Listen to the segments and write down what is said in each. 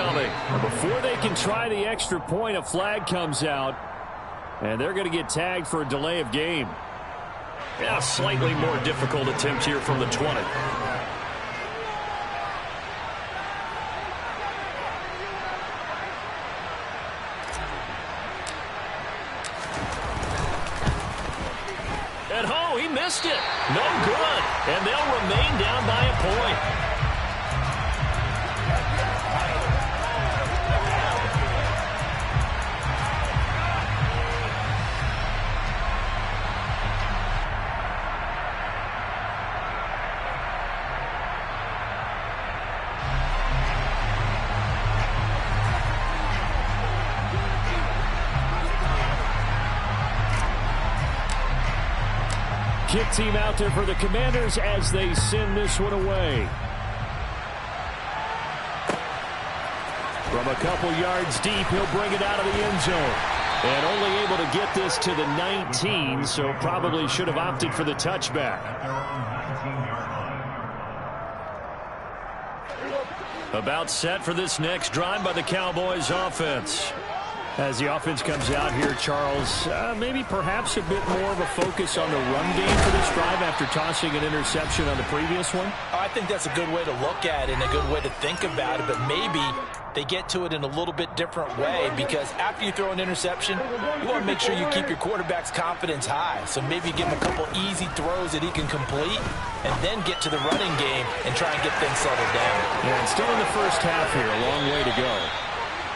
coming. Before they can try the extra point, a flag comes out, and they're going to get tagged for a delay of game. Yeah, slightly more difficult attempt here from the 20. He missed it. No good. And they'll remain down by a point. Kick team out there for the Commanders as they send this one away. From a couple yards deep, he'll bring it out of the end zone. And only able to get this to the 19, so probably should have opted for the touchback. About set for this next drive by the Cowboys offense. As the offense comes out here, Charles, maybe perhaps a bit more of a focus on the run game for this drive after tossing an interception on the previous one? I think that's a good way to look at it and a good way to think about it, but maybe they get to it in a little bit different way, because after you throw an interception, you want to make sure you keep your quarterback's confidence high. So maybe give him a couple easy throws that he can complete and then get to the running game and try and get things settled down. Yeah, and still in the first half here, a long way to go.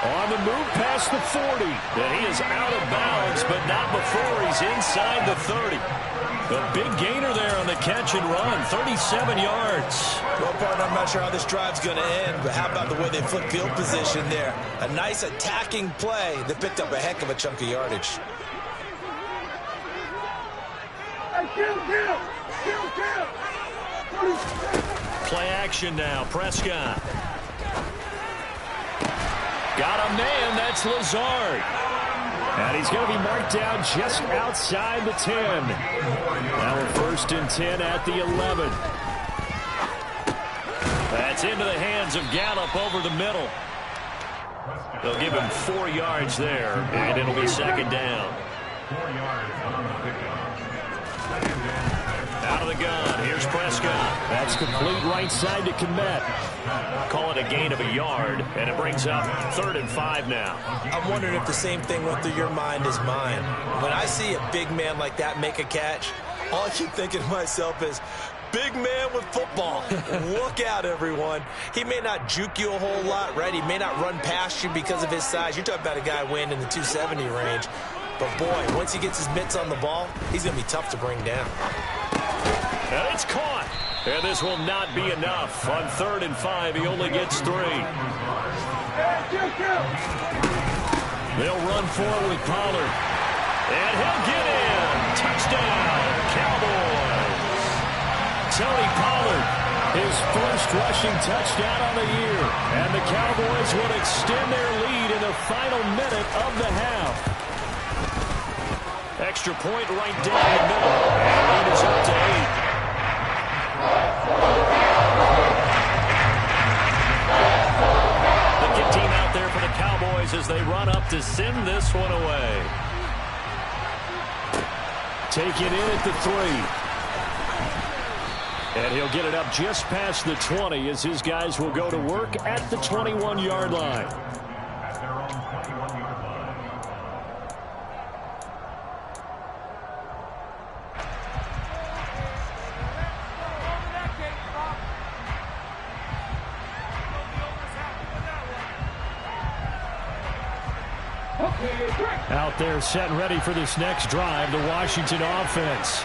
On the move past the 40. And he is out of bounds, but not before he's inside the 30. A big gainer there on the catch and run, 37 yards. Well, partner, I'm not sure how this drive's going to end, but how about the way they flip field position there? A nice attacking play that picked up a heck of a chunk of yardage. Play action now, Prescott. Got a man, that's Lazard. And he's going to be marked down just outside the 10. Now we're 1st and 10 at the 11. That's into the hands of Gallup over the middle. They'll give him 4 yards there, and it'll be 2nd down. 4 yards on the pickup. Out of the gun, here's Prescott. That's complete right side to Kmet. Call it a gain of a yard, and it brings up 3rd and 5 now. I'm wondering if the same thing went through your mind as mine. When I see a big man like that make a catch, all I keep thinking to myself is, big man with football. Look out, everyone. He may not juke you a whole lot, right? He may not run past you because of his size. You're talking about a guy weighing in the 270 range. But, boy, once he gets his mitts on the ball, he's going to be tough to bring down. And it's caught. And this will not be enough. On 3rd and 5, he only gets 3. They'll run forward with Pollard. And he'll get in. Touchdown, Cowboys. Tony Pollard, his first rushing touchdown on the year. And the Cowboys will extend their lead in the final minute of the half. Extra point right down the middle. And lead is up to 8. The kick team out there for the Cowboys as they run up to send this one away. Take it in at the 3. And he'll get it up just past the 20 as his guys will go to work at the 21-yard line. At their own 21-yard line. Out there set and ready for this next drive, the Washington offense.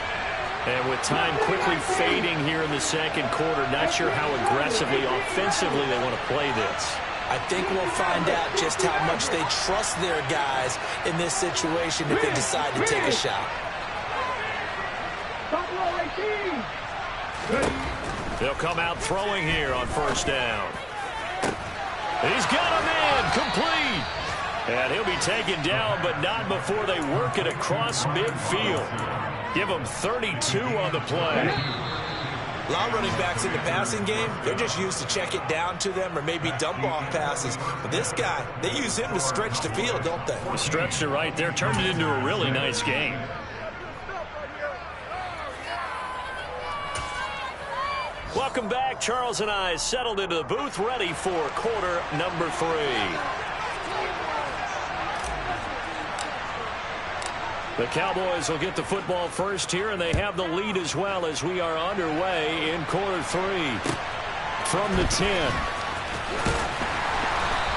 And with time quickly fading here in the 2nd quarter, not sure how aggressively, offensively they want to play this. I think we'll find out just how much they trust their guys in this situation if they decide to take a shot. They'll come out throwing here on 1st down. He's got a man, complete. And he'll be taken down, but not before they work it across midfield. Give him 32 on the play. A lot of running backs in the passing game, they're just used to check it down to them or maybe dump off passes. But this guy, they use him to stretch the field, don't they? Stretched it right there, turned it into a really nice game. Welcome back. Charles and I settled into the booth, ready for quarter number 3. The Cowboys will get the football first here, and they have the lead as well as we are underway in quarter 3. From the 10.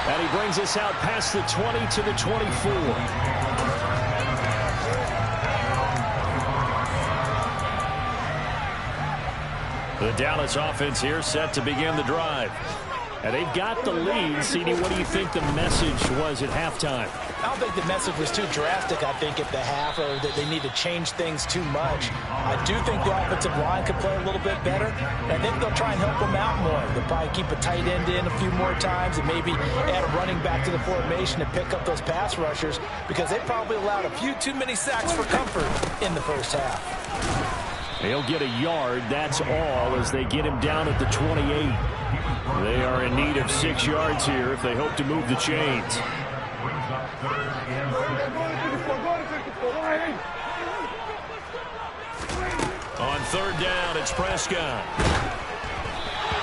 And he brings us out past the 20 to the 24. The Dallas offense here set to begin the drive. And they've got the lead. CD, what do you think the message was at halftime? I don't think the message was too drastic, I think, at the half, or that they need to change things too much. I do think the offensive line could play a little bit better. And I think they'll try and help them out more. They'll probably keep a tight end in a few more times and maybe add a running back to the formation and pick up those pass rushers, because they probably allowed a few too many sacks for comfort in the first half. He'll get a yard, that's all, as they get him down at the 28. They are in need of 6 yards here if they hope to move the chains. On third down, it's Prescott.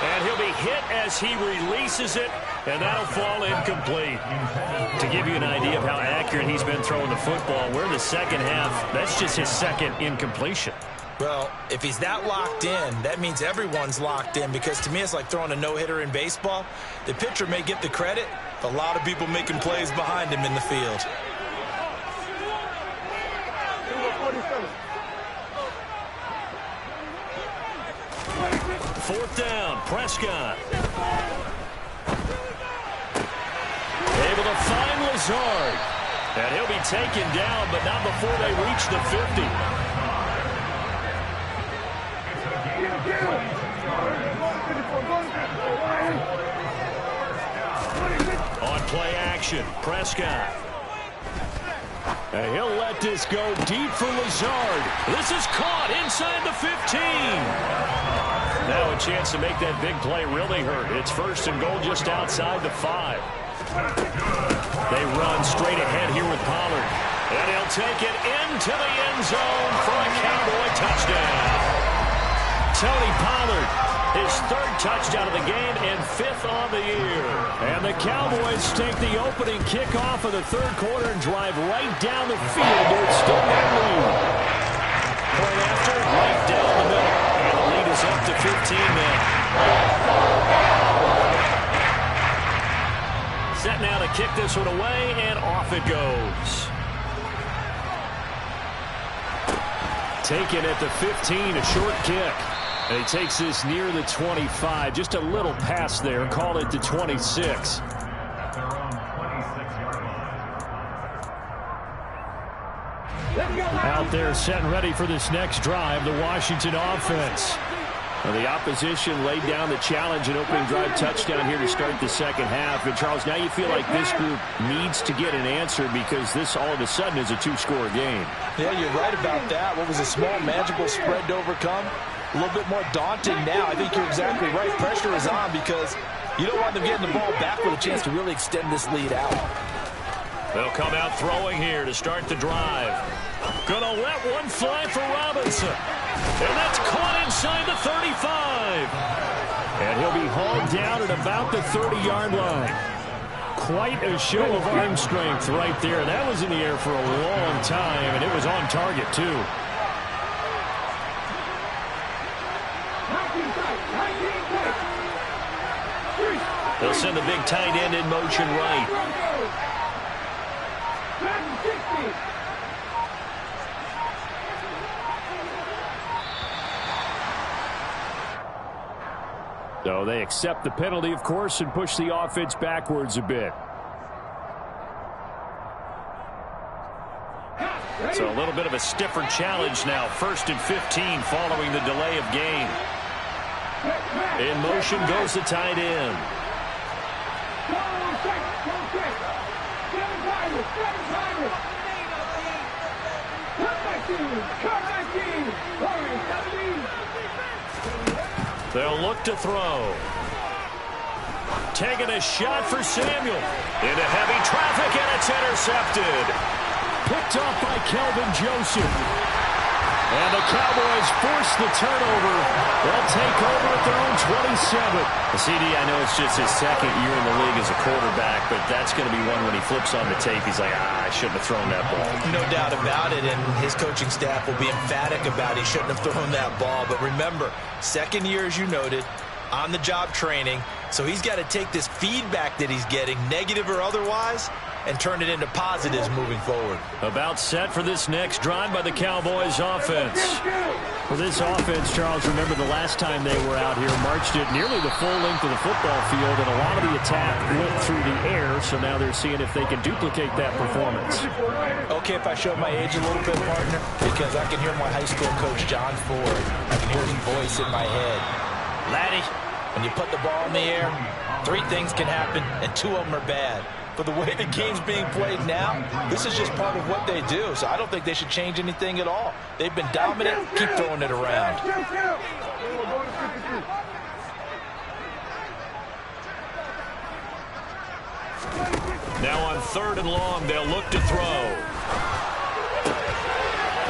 And he'll be hit as he releases it, and that'll fall incomplete. To give you an idea of how accurate he's been throwing the football, we're in the second half. That's just his second incompletion. Well, if he's that locked in, that means everyone's locked in, because to me it's like throwing a no-hitter in baseball. The pitcher may get the credit, but a lot of people making plays behind him in the field. Fourth down, Prescott. Able to find Lazard. And he'll be taken down, but not before they reach the 50. On play action, Prescott. And he'll let this go deep for Lazard. This is caught inside the 15. Now a chance to make that big play really hurt. It's first and goal just outside the 5. They run straight ahead here with Pollard. And he'll take it into the end zone for a Cowboy touchdown. Tony Pollard, his 3rd touchdown of the game and 5th on the year. And the Cowboys take the opening kickoff of the 3rd quarter and drive right down the field to extend their lead. Point after, right down the middle. And the lead is up to 15 now. Set now to kick this one away, and off it goes. Taken at the 15, a short kick. And he takes this near the 25. Just a little pass there. Call it the 26. Out there set and ready for this next drive, the Washington offense. Well, the opposition laid down the challenge and opening drive touchdown here to start the second half. And, Charles, now you feel like this group needs to get an answer, because this all of a sudden is a 2-score game. Yeah, you're right about that. What was a small, manageable spread to overcome? A little bit more daunting now. I think you're exactly right. Pressure is on, because you don't want them getting the ball back with a chance to really extend this lead out. They'll come out throwing here to start the drive. Gonna let one fly for Robinson. And that's caught inside the 35. And he'll be hauled down at about the 30-yard line. Quite a show of arm strength right there. That was in the air for a long time, and it was on target, too. They'll send the big tight end in motion right. So they accept the penalty, of course, and push the offense backwards a bit. So a little bit of a stiffer challenge now. 1st and 15 following the delay of game. In motion goes the tight end. They'll look to throw. Taking a shot for Samuel. Into heavy traffic, and it's intercepted. Picked off by Kelvin Joseph. And the Cowboys force the turnover. They'll take over at their own 27. CD, I know it's just his second year in the league as a quarterback, but that's going to be one when he flips on the tape. He's like, I shouldn't have thrown that ball. No doubt about it, and his coaching staff will be emphatic about he shouldn't have thrown that ball. But remember, second year, as you noted, on-the-job training, so he's got to take this feedback that he's getting, negative or otherwise, and turn it into positives moving forward. About set for this next drive by the Cowboys offense. For this offense, Charles, remember the last time they were out here, marched it nearly the full length of the football field, and a lot of the attack went through the air, so now they're seeing if they can duplicate that performance. Okay, if I show my age a little bit, partner, because I can hear my high school coach, John Ford. I can hear his voice in my head. Laddie, when you put the ball in the air, 3 things can happen, and 2 of them are bad. But the way the game's being played now, this is just part of what they do. So I don't think they should change anything at all. They've been dominant. Keep throwing it around. Now on 3rd and long, they'll look to throw.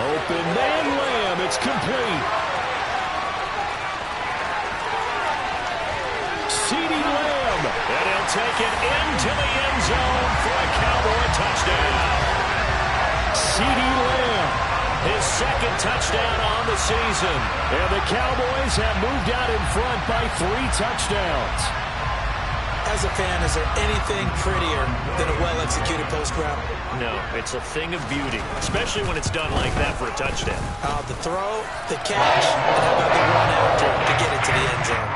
Open man Lamb. It's complete. CD Lamb. And he'll take it into the end zone for a Cowboy touchdown. CD Lamb. His second touchdown on the season. And the Cowboys have moved out in front by 3 touchdowns. As a fan, is there anything prettier than a well-executed post route? No, it's a thing of beauty, especially when it's done like that for a touchdown. The throw, the catch, and how about the run after to get it to the end zone?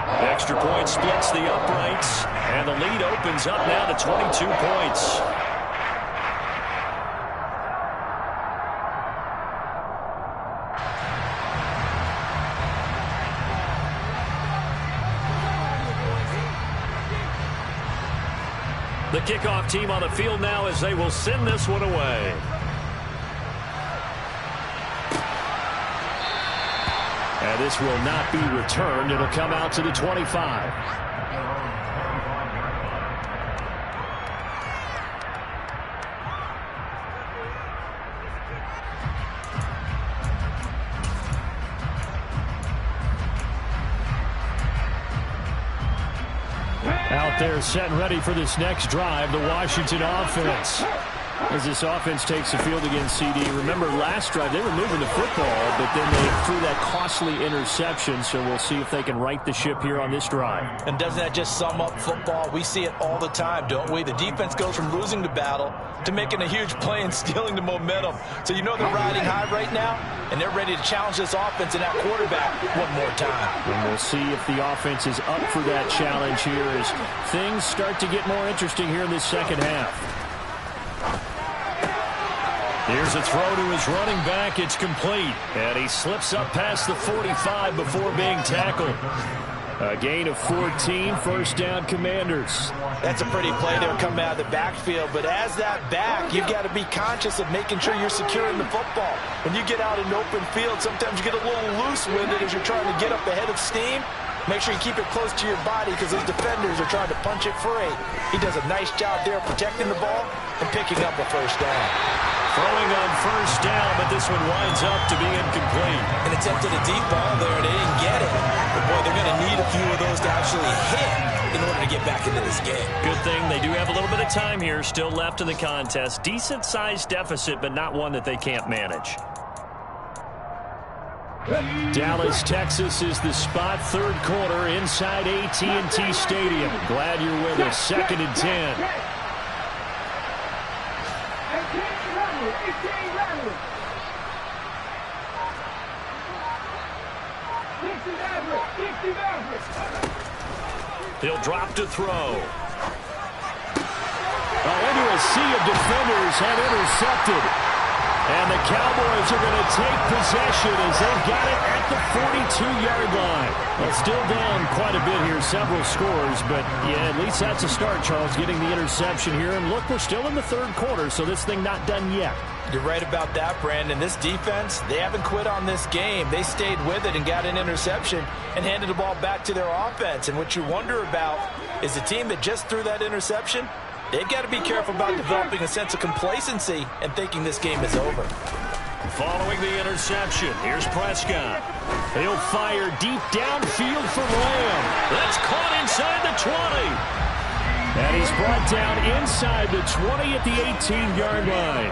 The extra point splits the uprights, and the lead opens up now to 22 points. The kickoff team on the field now as they will send this one away. And this will not be returned. It'll come out to the 25. Out there set and ready for this next drive, the Washington offense. As this offense takes the field against CD. Remember last drive, they were moving the football, but then they threw that costly interception, so we'll see if they can right the ship here on this drive. And doesn't that just sum up football? We see it all the time, don't we? The defense goes from losing the battle to making a huge play and stealing the momentum. So you know they're riding high right now, and they're ready to challenge this offense and that quarterback one more time. And we'll see if the offense is up for that challenge here as things start to get more interesting here in this second half. Here's a throw to his running back. It's complete. And he slips up past the 45 before being tackled. A gain of 14, first down Commanders. That's a pretty play there coming out of the backfield. But as that back, you've got to be conscious of making sure you're securing the football. When you get out in open field, sometimes you get a little loose with it as you're trying to get up ahead of steam. Make sure you keep it close to your body because those defenders are trying to punch it free. He does a nice job there protecting the ball and picking up a first down. Throwing on first down, but this one winds up to be incomplete. And attempted a deep ball there, and they didn't get it. But, boy, they're going to need a few of those to actually hit in order to get back into this game. Good thing they do have a little bit of time here still left in the contest. Decent-sized deficit, but not one that they can't manage. Dallas, Texas is the spot, third quarter inside AT&T Stadium. Glad you're with us. 2nd and 10. He'll drop to throw. Into a sea of defenders, and intercepted. And the Cowboys are going to take possession as they've got it at the 42-yard line. Well, still down quite a bit here, several scores, but yeah, at least that's a start, Charles, getting the interception here. And look, we're still in the third quarter, so this thing not done yet. You're right about that, Brandon. This defense, they haven't quit on this game. They stayed with it and got an interception and handed the ball back to their offense. And what you wonder about is the team that just threw that interception, they've got to be careful about developing a sense of complacency and thinking this game is over. Following the interception, here's Prescott. He'll fire deep downfield for Lamb. That's caught inside the 20. And he's brought down inside the 20 at the 18-yard line.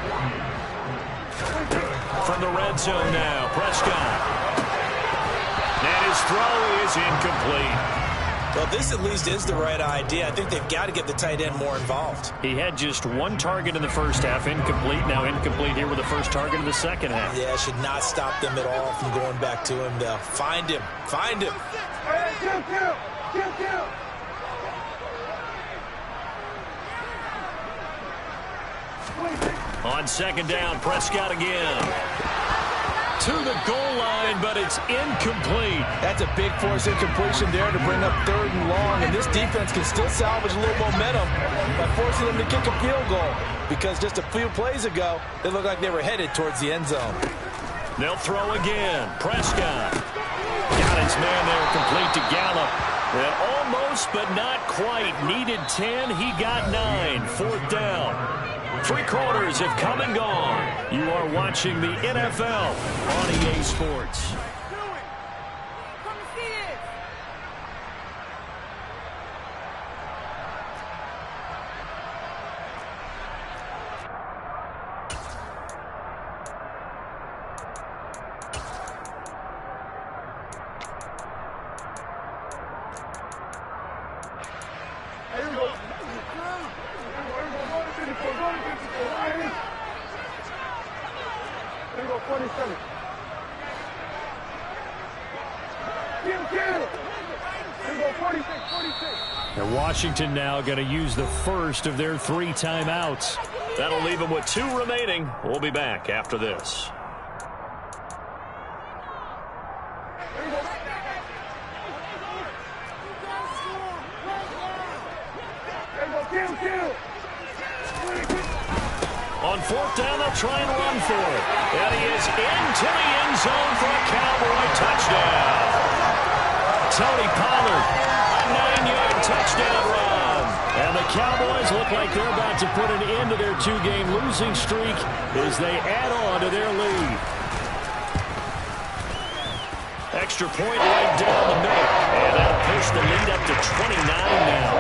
From the red zone now, Prescott. And his throw is incomplete. Well, this at least is the right idea. I think they've got to get the tight end more involved. He had just one target in the first half, incomplete. Now incomplete here with the first target of the second half. Yeah, it should not stop them at all from going back to him. They'll find him. Find him. On second down, Prescott again. To the goal line, but it's incomplete. That's a big force incompletion there to bring up third and long, and this defense can still salvage a little momentum by forcing them to kick a field goal, because just a few plays ago, they looked like they were headed towards the end zone. They'll throw again. Prescott got his man there, complete to Gallup. And almost, but not quite. Needed 10, he got 9. Fourth down. 3 quarters have come and gone. You are watching the NFL on EA Sports. And Washington now going to use the first of their 3 timeouts. That'll leave them with 2 remaining. We'll be back after this. On fourth down, they'll try and run for it. And he is into the end zone for a Cowboy touchdown. Tony Pollard, a 9-yard touchdown run. And the Cowboys look like they're about to put an end to their 2-game losing streak as they add on to their lead. Extra point right down the middle. And that'll push the lead up to 29 now.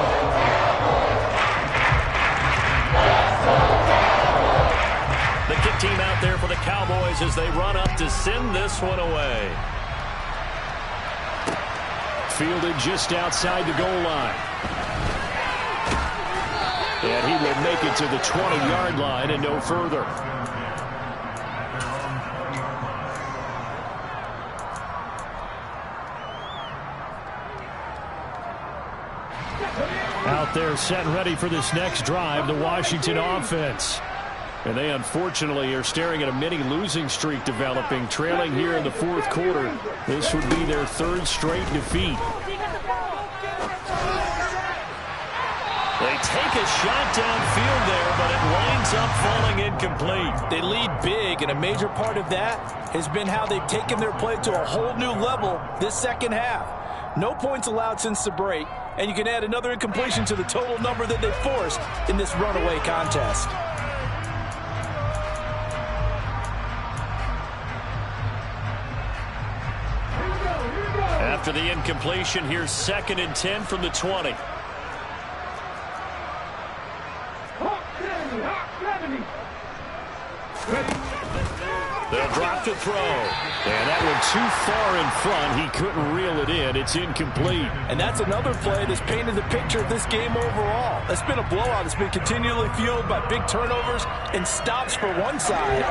The kick team out there for the Cowboys as they run up to send this one away. Fielded just outside the goal line. And he will make it to the 20-yard line and no further. Out there set and ready for this next drive, the Washington offense. And they unfortunately are staring at a mini losing streak developing, trailing here in the fourth quarter. This would be their 3rd straight defeat. They take a shot downfield there, but it winds up falling incomplete. They lead big, and a major part of that has been how they've taken their play to a whole new level this second half. No points allowed since the break, and you can add another incompletion to the total number that they forced in this runaway contest. After the incompletion, here's 2nd and 10 from the 20. They'll drop to throw. And that one too far in front. He couldn't reel it in. It's incomplete. And that's another play that's painted the picture of this game overall. It's been a blowout. It's been continually fueled by big turnovers and stops for one side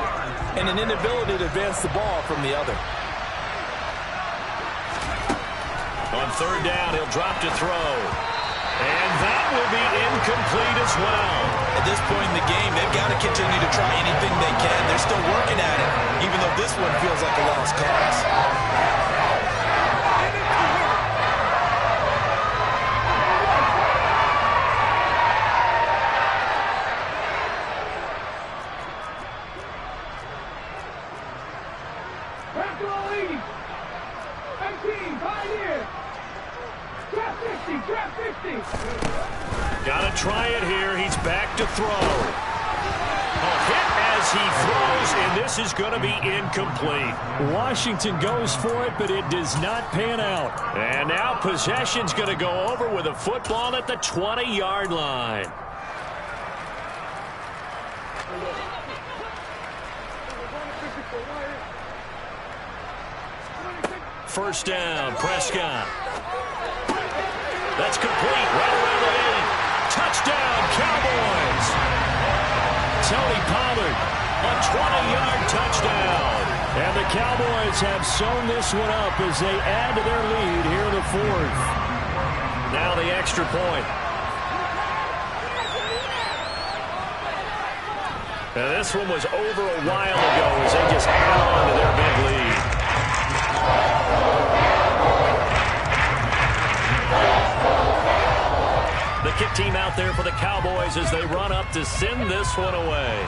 and an inability to advance the ball from the other. On 3rd down, he'll drop to throw. And that will be incomplete as well. At this point in the game, they've got to continue to try anything they can. They're still working at it, even though this one feels like a lost cause. Got to try it here. He's back to throw. A hit as he throws, and this is going to be incomplete. Washington goes for it, but it does not pan out. And now possession's going to go over with a football at the 20-yard line. First down, Prescott. That's complete right around the 8. Touchdown, Cowboys. Tony Pollard, a 20-yard touchdown. And the Cowboys have sewn this one up as they add to their lead here in the 4th. Now the extra point. Now this one was over a while ago as they just held on to their big lead. The kick team out there for the Cowboys as they run up to send this one away.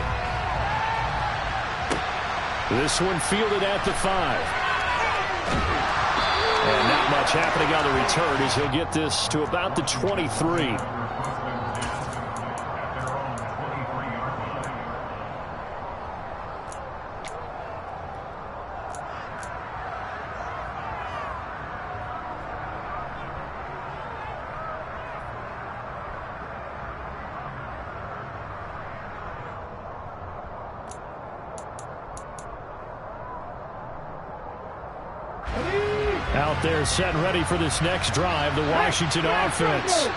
This one fielded at the 5. And not much happening on the return as he'll get this to about the 23. Out there set and ready for this next drive, the Washington offense.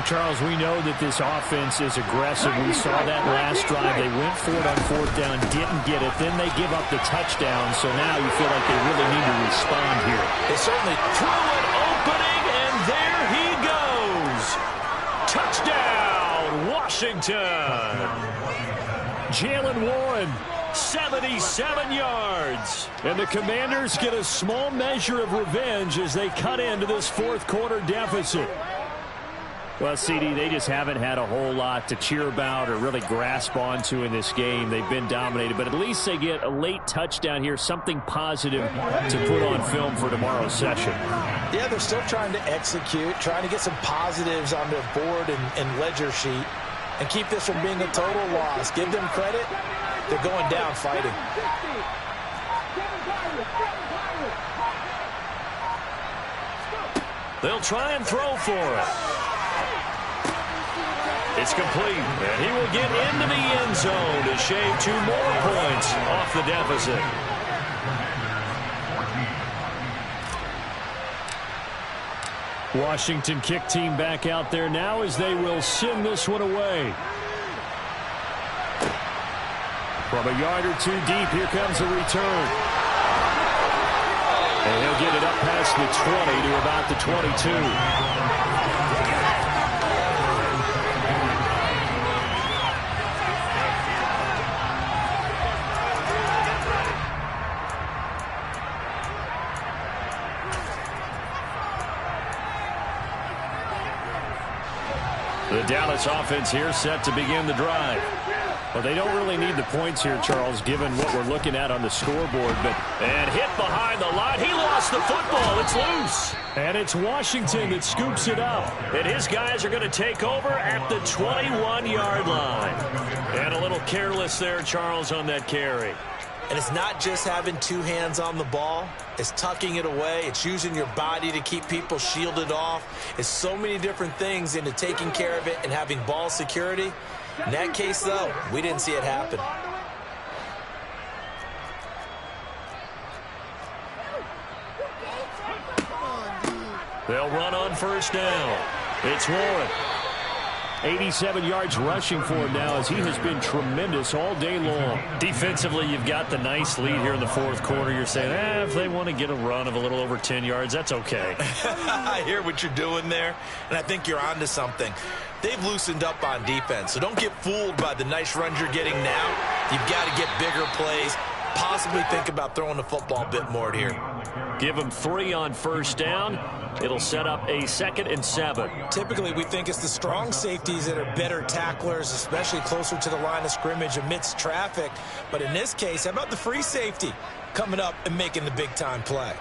Charles, we know that this offense is aggressive. We saw that last drive. They went for it on 4th down, didn't get it. Then they give up the touchdown, so now you feel like they really need to respond here. They certainly threw an opening, and there he goes. Touchdown, Washington. Jalen Warren, 77 yards. And the Commanders get a small measure of revenge as they cut into this 4th quarter deficit. Well, CD, they just haven't had a whole lot to cheer about or really grasp onto in this game. They've been dominated, but at least they get a late touchdown here, something positive to put on film for tomorrow's session. Yeah, they're still trying to execute, trying to get some positives on their board and ledger sheet and keep this from being a total loss. Give them credit. They're going down fighting. They'll try and throw for it. It's complete, and he will get into the end zone to shave 2 more points off the deficit. Washington kick team back out there now as they will send this one away. From a yard or 2 deep, here comes the return. And he'll get it up past the 20 to about the 22. The Dallas offense here set to begin the drive. Well, they don't really need the points here, Charles, given what we're looking at on the scoreboard. And hit behind the line. He lost the football. It's loose. And it's Washington that scoops it up. And his guys are going to take over at the 21-yard line. And a little careless there, Charles, on that carry. And it's not just having 2 hands on the ball. It's tucking it away. It's using your body to keep people shielded off. It's so many different things into taking care of it and having ball security. In that case, though, we didn't see it happen. They'll run on first down. It's Warren. 87 yards rushing for him now, as he has been tremendous all day long. Defensively, you've got the nice lead here in the fourth quarter. You're saying, if they want to get a run of a little over 10 yards, that's okay. I hear what you're doing there, and I think you're onto something. They've loosened up on defense, so don't get fooled by the nice runs you're getting now. You've got to get bigger plays, possibly think about throwing the football a bit more here. Give them 3 on first down. It'll set up a 2nd and 7. Typically, we think it's the strong safeties that are better tacklers, especially closer to the line of scrimmage amidst traffic. But in this case, how about the free safety coming up and making the big-time play?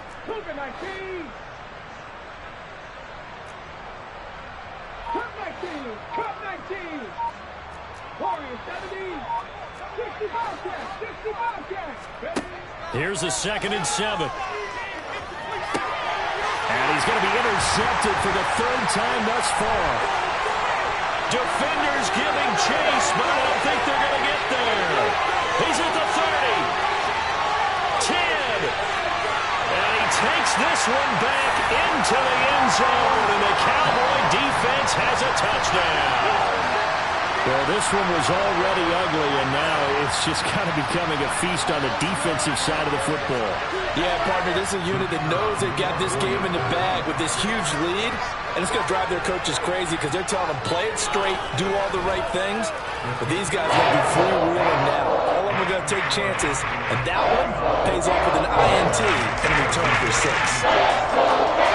Here's a 2nd and 7. And he's going to be intercepted for the 3rd time thus far. Defenders giving chase, but I don't think they're going to get there. He's at the 30. 10. And he takes this one back into the end zone, and the Cowboy defense has a touchdown. Well, this one was already ugly, and now it's just kind of becoming a feast on the defensive side of the football. Yeah, partner, this is a unit that knows they've got this game in the bag with this huge lead, and it's going to drive their coaches crazy because they're telling them, play it straight, do all the right things. But these guys are going to be freewheeling now. All of them are going to take chances, and that one pays off with an INT in return for 6.